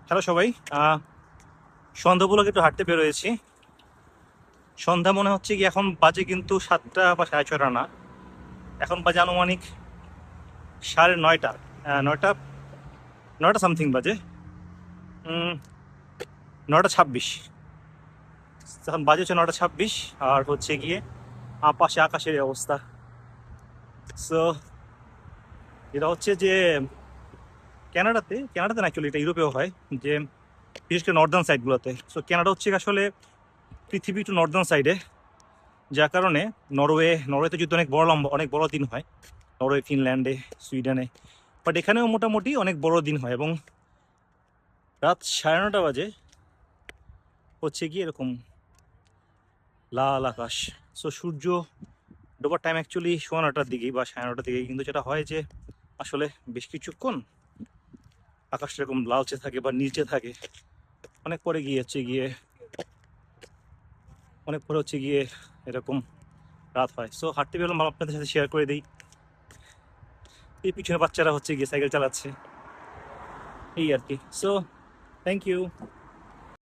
Hello সবাই। সন্ধ্যাবেলাকে একটু হাঁটতে বেরোয়েছি। সন্ধ্যা মনে হচ্ছে কি এখন বাজে কিন্তু 7টা বা 6:30 না, এখন বাজে আনুমানিক 9:30। 9টা 9টা সামথিং বাজে। 9টা 26। এখন বাজে হচ্ছে 9টা 26। আর হচ্ছে গিয়ে পাশে আকাশের এই অবস্থা। সো এটা হচ্ছে যে কানাডাতে না, অ্যাকচুয়ালি এটা ইউরোপেও হয়, যে বিশেষ করে নর্দার্ন সাইডগুলোতে। সো কানাডা হচ্ছে আসলে পৃথিবী একটু নর্দার্ন সাইডে, যার কারণে নরওয়েতে যদি অনেক বড় দিন হয়, নরওয়ে, ফিনল্যান্ডে, সুইডেনে। বাট এখানেও মোটামুটি অনেক বড় দিন হয়, এবং রাত 9:30 বাজে হচ্ছে গিয়ে এরকম লাল আকাশ। সো সূর্য ডোবার টাইম অ্যাকচুয়ালি 9:15টার দিকেই বা 9:30টার দিকেই, কিন্তু যেটা হয় যে আসলে বেশ কিছুক্ষণ আকাশটা এরকম লালচে থাকে বা নীলচে থাকে। অনেক পরে হচ্ছে গিয়ে এরকম রাত হয়। সো হাঁটতে বেরোলাম, ভাবলাম আপনাদের সাথে শেয়ার করে দিই। এই পিছনে বাচ্চারা হচ্ছে গিয়ে সাইকেল চালাচ্ছে, এই আর কি। So thank you.